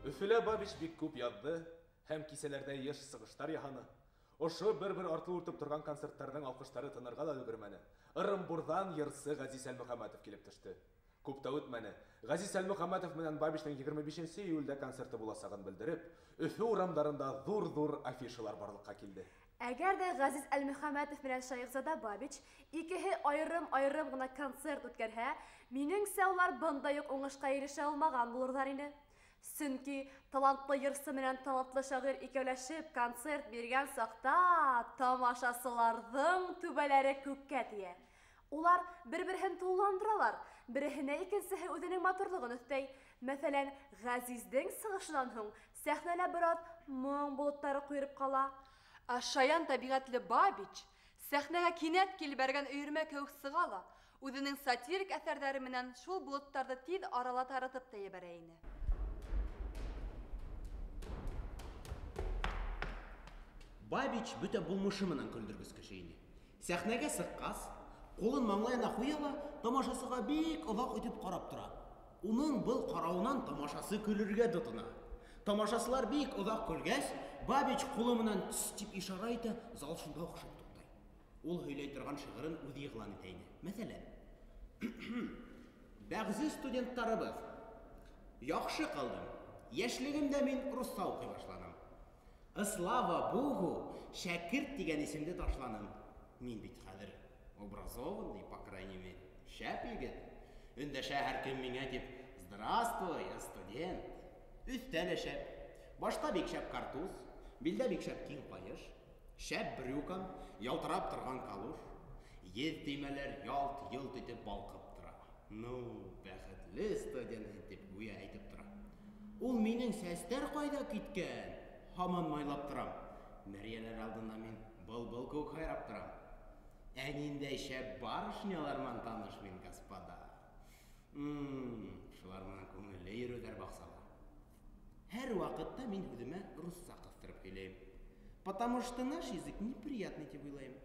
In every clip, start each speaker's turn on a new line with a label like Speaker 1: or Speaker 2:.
Speaker 1: Өфілі Бабич бик күп ядды, һәм киселәрдә еш сығыштар яһаны. Ошо бер-бер артлы үртеп торган концерттарның алкыштары тынырга да өлгермәне. Ырымбурдан йырсы Газиз Әлмөхәммәтов килеп төште. Күп тә үтмәне. Газиз Әлмөхәммәтов менән Бабичның 25 июльдә концерты буласагын белдереп, Өфе урамдарында зур-зур афишалар барлыкка килде.
Speaker 2: Әгәр дә Газиз Әлмөхәммәтов белән Шайхзада Бабич икеһе айрым-айрым гына концерт үткәрһә, минеңсә улар бындай ук уңышка ирешә алмаган булырлар иде. Сөнки талантлы йырсы менән талантлы шагыйрь икәүләшеп концерт биргән сакта тамашасыларның түбәләре күккә тия. Улар бер-берен тулыландыралар, береһенә икенчесе үзенең матурлыгын өстәй. Мәсәлән, Газиздең сыгышынан һуң сәхнәлә бераз моң болыттары куерып кала.
Speaker 3: Шаян табигатьле Бабич сәхнәгә кинәт килеп бәргән өйрмә кеүек сыгала. Үзенең сатирик әсәрләре менән шул болыттарны тиз арала таратып та ебәрә ине.
Speaker 4: Бабич бөтә булмышы менән көлдергес кеше ине. Сәхнәгә сыккас, кулын маңлаена куяла, тамашасыга бик озак итеп карап тора. Уның был карауынан тамашасы көлергә тотына. Тамашасылар бик озак көлгәч, Бабич кулы менән тс дип ишара итә, зал шунда охшап туктый. Ул һөйләй торган шигырен үзе игълан итә иде. Мәсәлән, бәгъзе студентларыбыз, яхшы кылдым. Яшьлегемдә мин русса укый башладым. Слава Богу, Шәкерт дигән исемде ташланым. Мин бит хәзер образованный, по крайней мере, шәп егет. Өндәшә һәркем миңа дип, здравствуй, студент. Өстәле шәп. Башта бик шәп картуз, билдә бик шәп киң каеш, шәп брюкам, ялтырап торган калуш. Йөз тимәләр ялт-йолт итеп балкып тора. Ну, бәхетле студент дип гүя әйтеп тора. Ул минең сәстәр кайда киткән? Һаман майлап торам. Мәрьяләр алдында мин был күк хайрап торам. Ә ниндәй шәп барышняларман таныш мин, господа. Шулар менән күңелле йөрүләр баксалар. Һәр вакытта мин үземә русса кыстырып һөйләйм. Потому что наш язык неприятный дип уйлайм.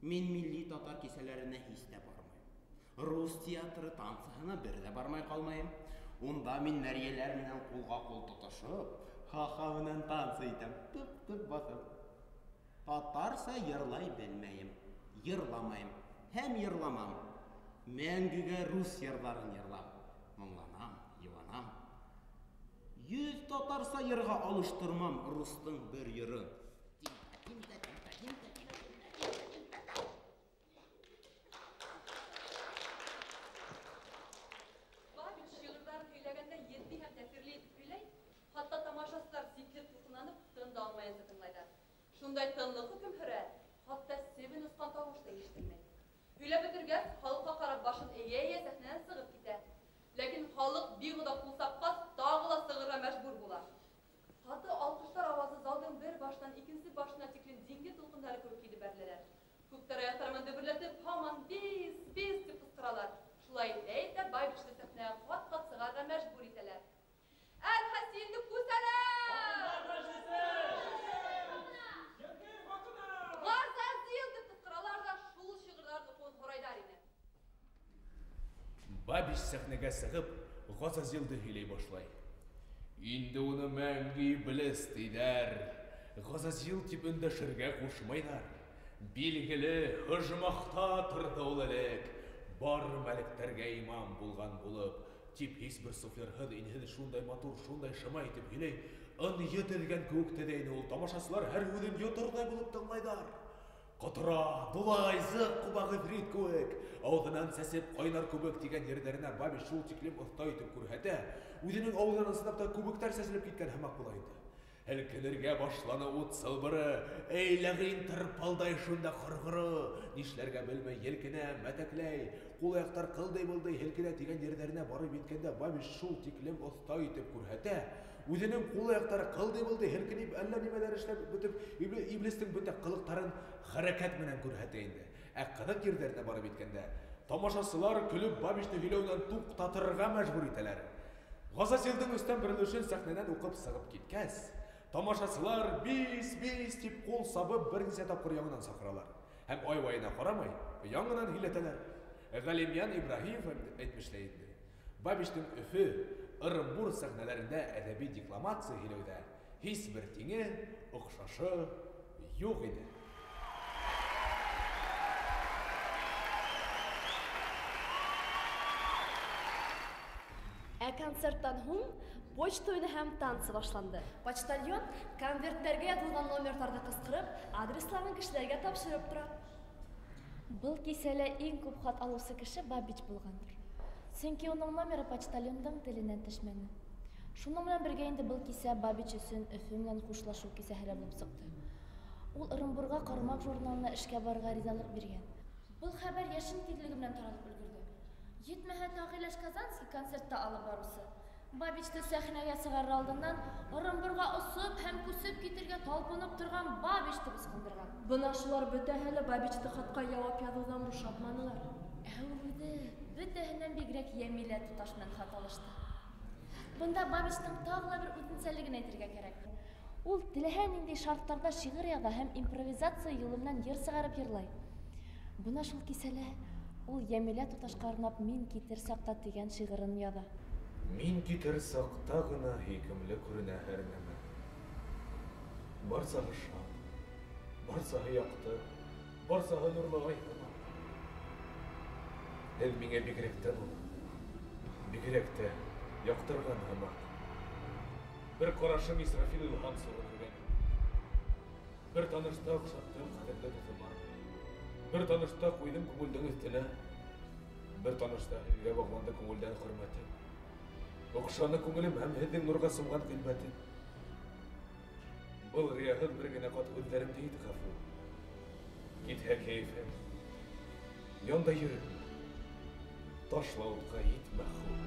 Speaker 4: Мин милли татар кисәләренә һич тә бармыйм. Рус театры танцыһына бер дә бармай калмайм. Унда мин мәрьяләр менән кулга-кул тотышып, ха-ха менән танцы итәм, тып-тып басып. Татарса йырлай белмәйм, йырламайм, һәм йырламам. Мәңгегә рус йырларын йырлам, моңланам, юанам. 100 татарса йырга алыштырмам рустың бер йырын.
Speaker 3: Hatta tamaşasılar zikir tutunanıp tığında almayınca tınlaylar. Şunday tınlığı hüküm hüre, hatta sevin ıskan tavuş da iştirmeyin. Üyle bitirgez, halıqa qarab başın eye səhnədən sığıb gitər. Lakin halıq bir uda pulsaqqas, dağıla sığırra məşbur bular. Hatta alqışlar avazı zaldın bir başdan ikinci başına tikrin dingi tulqunları körkeydi bərlələr. Köklər ayaqlarımın dübürlətib, haman biz deyib qısqıralar. Şulay deydə baybiçli səhnəyə qat-qat sığarra məşbur itələr. El-Hasinli Kuseler! Gazazil deyip tıkıralarda şul şığırlardı koz horaydar ine.
Speaker 1: Бабич сәхнәгә сығып, Газазилды һөйләй башлай. Инде уны мәңги белес тидәр. Газазил тип өндәшергә кушмайдар. Билгеле, хыжмакта торды ул элек. Бар мәлектәргә имам булган булып, тип һис бер суфлерһыҙ инһеҙ шундай матур, шундай шыма итеп һөйләй. Ын етелгән кеүек тәдәйне ул. Тамашасылар һәр үҙен йотордай булып тыңлайҙар. Ҡотора, дулай, зыҡ ҡубағы фрит кеүек. Ауыҙынан сәсеп ҡайнар күбек тигән ерҙәренә Бабич шул тиклем оҫта итеп күрһәтә. Үҙенең ауыҙынан сынапта күбектәр сәселеп киткән һымаҡ була инде. Һелкенергә башланы ут сылбыры, әйләғин тырпалдай шунда ҡырғыры. Нишләргә белмәй елкенә, мәтәкләй, ҡул-аяҡтар ҡылдай-былдай һелкенә тигән ерҙәренә барып еткәндә Бабич шул тиклем оҫта итеп күрһәтә. Үҙенең ҡул-аяҡтары ҡылдай-былдай һелкенеп, әллә нимәләр эшләп бөтөп, иблистең бөтә ҡылыҡтарын хәрәкәт менән күрһәтә инде. Ә ҡыҙыҡ ерҙәренә барып еткәндә, тамашасылар көлөп Бабичты һөйләүҙән туҡтатырға мәжбүр итәләр. Газазилдың өстән бөрөлөшөн сәхнәнән уҡып сығып киткәс, тамашасылар бис тип ҡул сабып бер нисә тапҡыр яңынан саҡыралар. Һәм ай-вайына ҡарамай, яңынан һөйләтәләр. Ғәлимйән Ибраһимов әйтмешләй инде. Бабичтың Өфө, Ырымбур сәхнәләрендә әдәби декламация һөйләүдә һис бер тиңе, оҡшашы юҡ иде.
Speaker 2: Концерттан һуң почта уйны һәм танцы башланды. Почтальон конверттәргә язылган номерларны кыскырып, адресларын кешеләргә тапшырып тора.
Speaker 5: Был кисәлә иң күп хат алыусы кеше Бабич булгандыр. Сөнки уның номеры почтальондың теленән төшмәне. Шуның белән бергә инде был кисә Бабич өсөн Өфө белән хушлашу кисәһе булып сыҡты. Ул Ырымбурга Ҡармаҡ журналына эшкә барырға ризалыҡ биргән. Был хәбәр йәшен тиҙлеге менән таралып өлгөрҙө. Етмәһә Тағиләш Казанский концертта алып барыусы. Бабичты сәхнәгә сығарыр алдынан Ырымбурга осоп һәм күсеп китергә талпынып торған Бабичты бысҡындырған.
Speaker 2: Бына шулар бөтәһе лә Бабичты хатҡа яуап яҙыуҙан бушатманылар.
Speaker 5: Ә үҙе бөтәһенән бигерәк Йәмилә туташ менән хат алышты. Бында Бабичтың тағы ла бер үҙенсәлеген әйтергә кәрәк. Ул теләһә ниндәй шарттарҙа шиғыр яҙа һәм импровизация юлы менән йыр сығарып йырлай. Бына шул кисәлә ул Йәмилә туташҡа арнап «Мин китер саҡта» тигән шиғырын яҙа.
Speaker 1: Мин китер саҡта ғына һөйкөмлө күренә һәр нәмә. Барсаһы шат, барсаһы яҡты, барсаһы нурлағай һымаҡ. Һеҙ миңә бигерәк тә ныҡ, бигерәк тә яҡтырған һымаҡ. Бер ҡарашым Исрафил илһам суғын һүгән. Бер танышта оҡшаттым ҡәҙерле дуҫыма. Бер танышта ҡуйҙым күңелдең өҫтөнә. Бер танышта һеҙгә бағланды күңелдән хөрмәтем. Оҡшаны күңелем һәм һеҙҙең нурға сумған ҡиммәтем. Был рияһыҙ бер генә ҡат һүҙҙәремде ит ғәфү. Китһә кәйефем, янда йөрөм, ташла утҡа ит мәхү.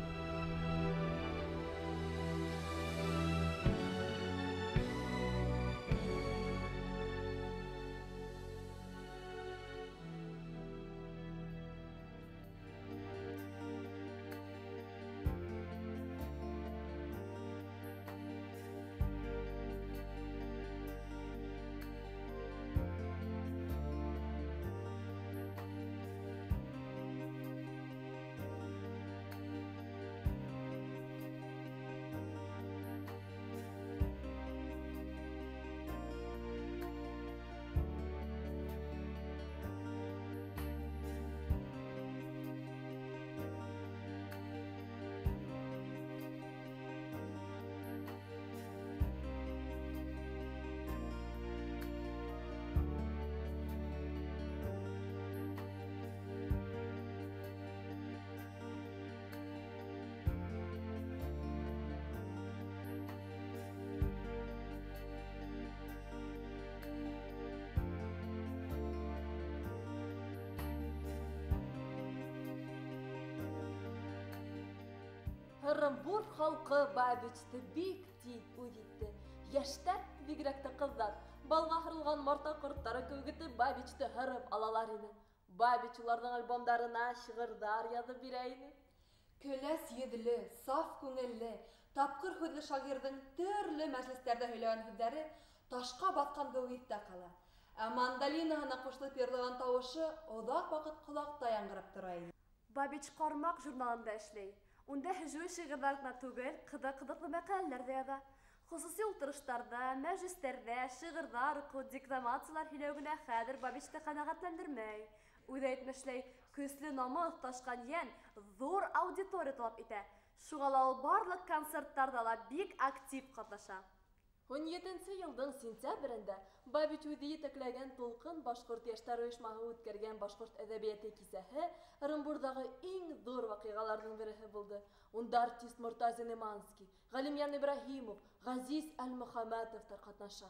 Speaker 2: Ырымбур халҡы Бабичты бик тиҙ үҙ итте. Йәштәр, бигерәк тә ҡыҙҙар, балға һырылған марта ҡорттары кеүек итеп Бабичты һырып алалар ине. Бабич уларҙың альбомдарына шиғырҙар яҙып бирә ине. Көләс йөҙлө, саф күңелле, тапҡыр һүҙле шағирҙың төрлө мәжлестәрҙә һөйләгән һүҙҙәре ташҡа баҫҡан кеүек иҫтә ҡала. Ә мандолинаһына ҡушылып йырлаған тауышы оҙаҡ ваҡыт ҡолаҡта яңғырап тора ине. Бабич Ҡармаҡ журналында эшләй. Унда һөжүй шиғырҙар гына түгел, ҡыҙыҡ-ҡыҙыҡлы мәҡәләләр ҙә яҙа. Хосуси ултырыштарҙа, мәжлестәрҙә шиғырҙар уҡыу, декламациялар һөйләү генә хәҙер Бабичты ҡәнәғәтләндермәй. Үҙе әйтмешләй, көслө намыҫ ташҡан йән ҙур аудитория талап итә. Шуға ла ул барлыҡ концерттарҙа ла бик актив ҡатнаша. 17-нче йылдың сентябрендә Бабич үҙе етәкләгән Тулҡын башҡорт йәштәр ойошмаһы үткәргән башҡорт әҙәбиәте кисәһе Ырымбурҙағы иң ҙур ваҡиғаларҙың береһе булды. Унда артист Мортазин Иманский, Ғәлимйән Ибраһимов, Ғәзиз Әлмөхәмәтовтар ҡатнаша.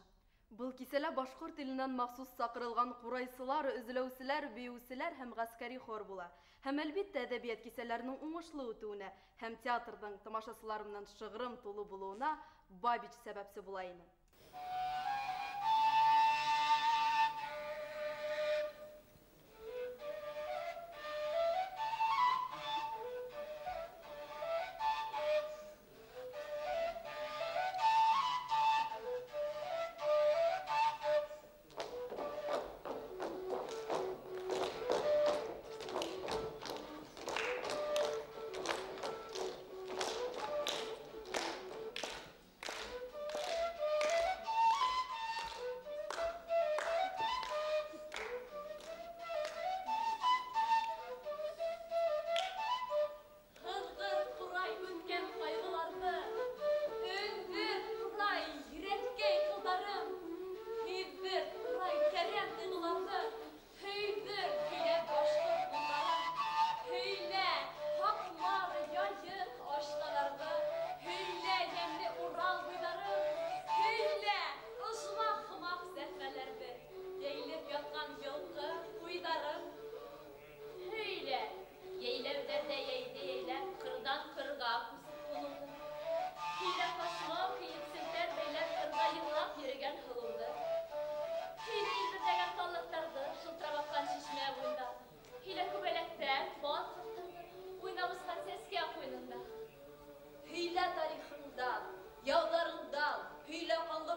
Speaker 2: Был кисәлә башҡорт иленән махсус саҡырылған ҡурайсылар, өзләүселәр, бейеүселәр һәм ғәскәри хор була. Һәм әлбиттә әҙәбиәт кисәләренең уңышлы үтеүенә һәм театрҙың тамашасылар менән шығырым тулы булыуына Бабич сәбәпсе була ине.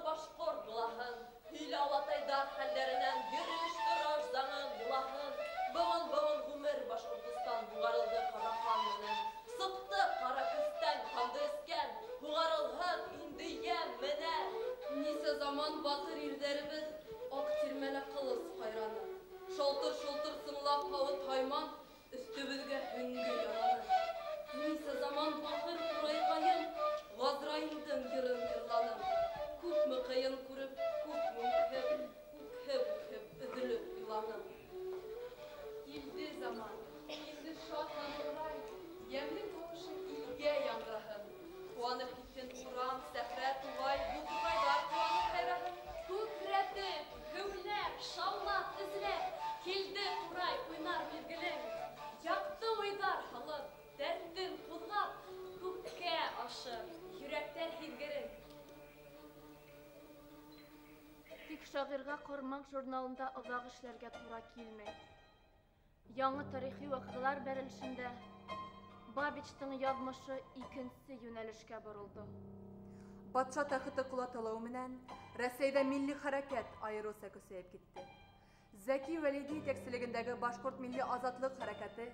Speaker 3: башқор бұлағын, Hüyle alatayдар хәлләренән Йөреш тораш заңын бұлағын. Бұғын ғүмір Башқұртстан бұғарылды қарақан менен. Сықты қара күстән қанды өскен, бұғарылғын инді ем мене. Несе заман батыр илдәрібіз, ак тирмәлі қылыс қайраны. Шолтыр сыңлап қауы тайман, үстібізге хүнгі яраны. Несе заман бақыр құрайқайын, Ғазраилдің гірін гірланым. Күп мі қиын күріп, күп үзіліп иланым. Илді заман, илді шатланырай, Емлі тоғышын илге яңрахын. Қуанып кеткен Құран, сәфрә туғай, бұл туғайдар қуанып қайрахын. Көкреті, гүлләп, шаулап, ізләп, келді құрай ойнар белгілің. Яқты ойдар халып, дәрттін қозғап, көкке ашыр, жүректер хилгерің.
Speaker 5: Тик шағирға Қармақ журналында ұзақ эшләргә тура килмәй. Яңы тарихи вакыйгалар бәрелешендә Бабичтың язмышы икенче юнәлешкә борылды.
Speaker 2: Патша тәхеті құлатылуы менән Рәсәйдә милли хәрәкәт айырыуса көсәйеп китте. Зәки Вәлиди итәкчелегендәге Башкорт милли азатлык хәрәкәте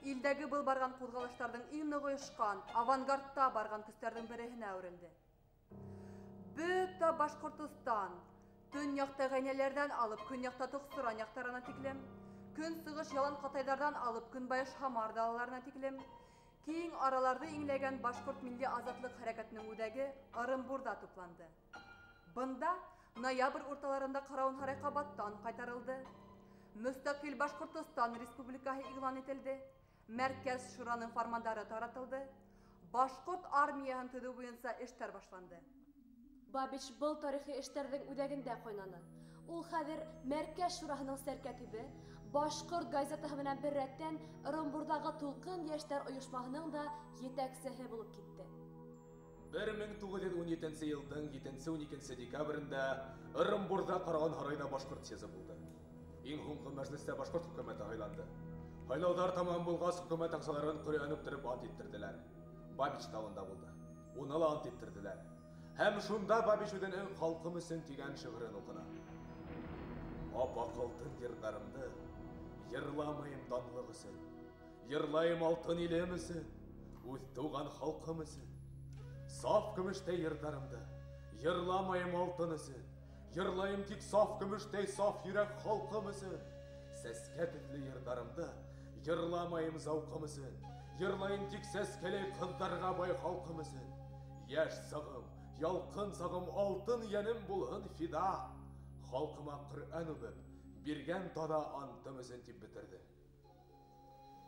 Speaker 2: илдәге был барган кузгалыштарның иң нык оешкан, авангардта барган көстәрнең береһенә әверелде. Бөтә Башкортстан төньяк тәгъйнәләрдән алып көньякта Туксуран яктарына тиклем, көнсыгыш ялан Катайдардан алып көнбайыш Хамар далаларына тиклем, киң араларды иңләгән Башкорт милли азатлык хәрәкәтенең үдәге Орынбурда тупланды. Бында ноябрь урталарында Караун Харайкабаттан кайтарылды. Мөстәкыйль Башкортстан республикаһы игълан ителде. Мәркәз шураның фармандары таратылды. Башкорт армияһын төзү буенча эшләр башланды.
Speaker 5: Бабич был тарихи эштәрнең үдәгендә кайнаны. Ул хәзер Мәркәз шураһының сәркәтибе, Башкорт газетаһы белән бер рәттән Орынбурдагы Тулкын яшьләр оешмаһының да җитәкчесе булып китте.
Speaker 1: 1917 елның 7-12 декабрендә Орынбурда Караган һарайда Башкорт съезы булды. Иң һуңгы мәҗлестә Башкорт хөкүмәте һайланды. Һайлаудар тамам булгач, хөкүмәт әгъзаларын Коръән үттереп ант иттерделәр. Бабич тавында булды. Уны ла ант иттерделәр. Һәм шунда Бабич үзенең халкым өчен дигән шигырен укыды. Ап-ак алтын йыртларымды, йырламыйм данлык өчен. Йырлайым алтын илем өчен, үз туган халкым өчен. Саф көмештәй йыртларымды, йырламыйм алтын өчен. Йырлайым тик саф көмештәй саф йөрәк халкым өчен. Сәскә төсле йыртларымды, йырламыйм зауқым өчен. Йырлайым тик сәскәләй кызларга бай халкым өчен. Яшь сагым, ялкын сагым алтын янем булһын фида. Халкыма Коръән укып, биргән тада антым өчен дип битерде.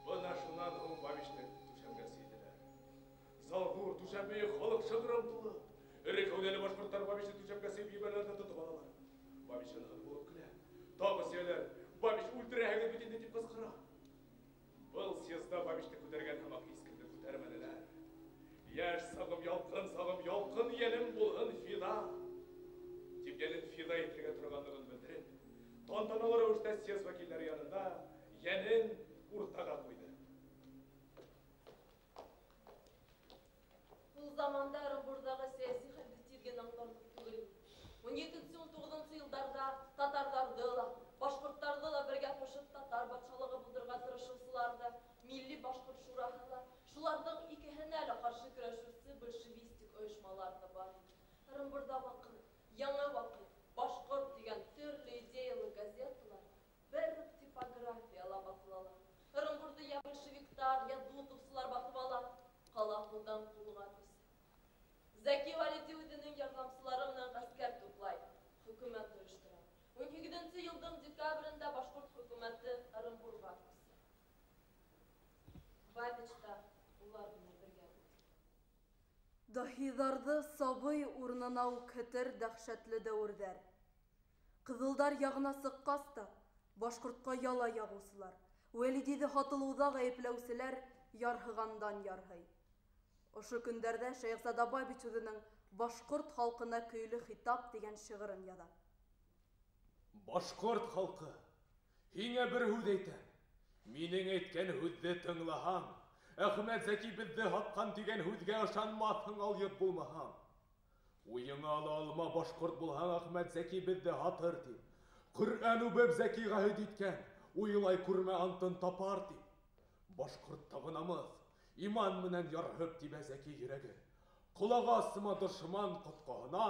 Speaker 1: Бына шуннан һуң Бабичның түшәмгәсе иделәр. Залгур түшәмбе халык шыгрым тулы. Эре кәүдәле башкортлар Бабичның түшәмгәсе бибәрләрдә тотып алалар. Бабичны булып көлә. Тагы сөйләр, Бабич үлтерәһегез бит инде дип кызкыра. Был съездда Бабичны күтәргән һәм искенде күтәрмәделәр. Яшь сагым ялкын янем булһын фида. Типкәнен фида итергә торганлыгын белдереп, тантаналы рәвештә съезд вәкилләре янында янен уртага куйды.
Speaker 3: Ул заманда Орынбурдагы сәяси хәлне тиргән аңларлык түгел. 17-19 елларда татарларды ла, башкортларды ла бергә кушып татар батшалыгы булдырга тырышучыларды, милли башкорт шураһы ла, шуларның икеһенә дә каршы көрәшүче большевистик оешмалар да бар. Орынбурда вакыт, яңа вакыт, башкорт дигән төрле идеялы газеталар, бер типография ла басылалар. Орынбурда я большевиктар, я дутовсылар басып ала, кала кулдан кулга күсә. Зәки Вәлиди үзенең ярдәмчылары белән гаскәр туплай, хөкүмәт оештыра. 12 елның декабрендә башкорт хөкүмәте Орынбурга күсә. Бабичта улар белән бергә.
Speaker 2: Даһиларҙы сабый урынына үкһетер дәһшәтле дәүерҙәр. Кызылдар яғына сыҡҡас та, башҡортҡа яла яғыусылар, Вәлидиҙе һатылыуҙа ғәйепләүселәр ярһығандан ярһый. Ошо көндәрҙә Шәйхзада Бабич үҙенең «Башҡорт халҡына көйлө хитап» дигән шиғырын яҙа.
Speaker 1: Башкорт халкы, һиңә бер һүҙ әйтәм. Минең әйткән һүҙҙе тыңлаһаң, Әхмәт Зәки беҙҙе һатҡан тигән һүҙгә ышанмаҫһың алйот булмаһаң. Уйыңа ала алма башқұрт булһаң Ахмет Зәки беҙҙе һатыр тип. Ҡөрьән үбеп Зәки ғәһит иткән, уйлай күрмә антын тапар тип. Башҡорт тағынамыҙ, иман менән ярһып тибә Зәки йөрәге. Ҡолағы асма дошман ҡотҡоһона,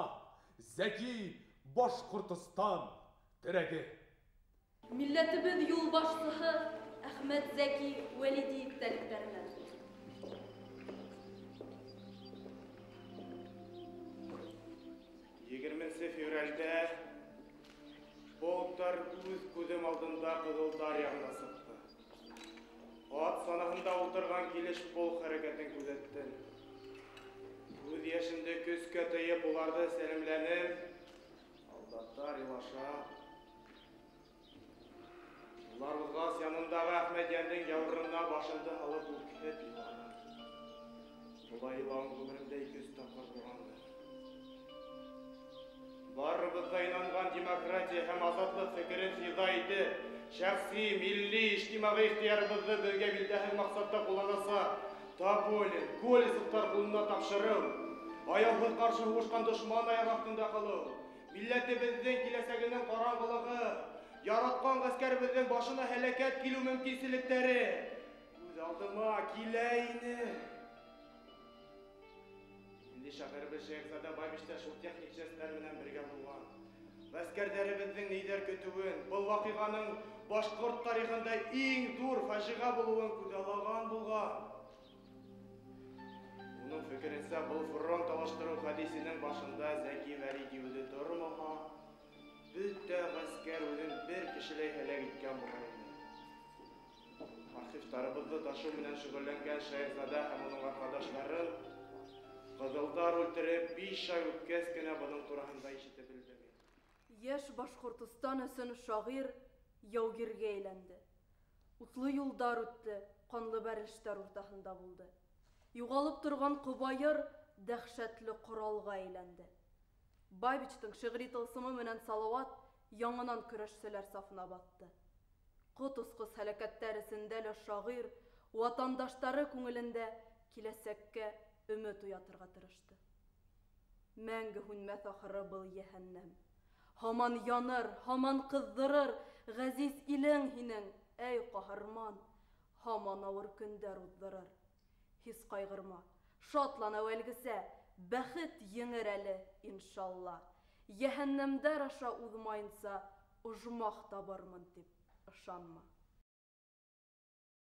Speaker 1: Зәки Башҡортостан терәге.
Speaker 3: Милләтебеҙ юлбашсыһы Әхмәт Зәки Вәлиди иптәлектәренә.
Speaker 4: 20 февральдә полктар үҙ күҙем алдында Ҡыҙылдар яғына сыҡты. Ат санаһында ултырған килеш полк хәрәкәтен күҙәттем. Күҙ йәшемде көскә тыйып уларҙы сәләмләнем. Солдаттар илаша. Улар уҙғас янындағы Әхмәтйәндең яурынына башымды һалып үкһеп иланым. Шулай илауым ғүмеремдә 200 тапҡыр булғанды. Барыбыҙға инанған демократия һәм азатлыҡ фекерен фиҙа итеп, шәхси, милли, ижтимағи ихтыярыбыҙҙы беҙгә билдәһеҙ маҡсатта ҡулланасаҡ Тополин, Колесовтар ҡулына тапшырыу, аяуһыҙ ҡаршы һуғышҡан дошман аяғы аҫтында ҡалыу, милләтебеҙҙең киләсәгенең ҡараңғылығы, яратҡан ғәскәребеҙҙең башына һәләкәт килеү мөмкинселектәре күҙ алдыма килә ине. Шағирыбыз Шәйхзада Бабичта шул техник жесттәр менән бергә булған. Ғәскәрҙәребеҙҙең ниҙәр көтөүен, был ваҡиғаның башҡорт тарихында иң ҙур фажиға булыуын күҙаллаған булған. Уның фекеренсә, был фронт алыштырыу хәдисенең башында Зәки Вәлиди үҙе тормаһа, бөтә ғәскәр үҙен бер кешеләй һәләк иткән булған ине. Архивтарыбыҙҙы ташыу менән шөғөлләнгән Шәйхзада һәм уның арҡадаштарын Ҡыҙылдар үлтереп 5 ай үткәс кенә бының тураһында ишетеп белдем.
Speaker 3: Йәш Башҡортостан өсөн шағир яугиргә әйләнде. Утлы юлдар үтте, ҡанлы бәрелештәр уртаһында булды. Юғалып торған ҡобайыр дәһшәтле ҡоралға әйләнде. Бабичтың шиғри тылсымы менән Салауат яңынан көрәшселәр сафына батты. Ҡот осҡос һәләкәттәр эсендә лә шағир ватандаштары күңелендә киләсәккә өмөт уятырға тырышты. Мәңге һүнмәҫ ахыры был йәһәннәм. Һаман яныр, һаман ҡыҙҙырыр ғәзиз илең һинең, әй ҡаһарман, һаман ауыр көндәр уҙҙырыр. Һис ҡайғырма, шатлан әүәлгесә, бәхет еңер әле, иншалла. Йәһәннәмдәр аша уҙмайынса, ожмах табырмын тип ышанма.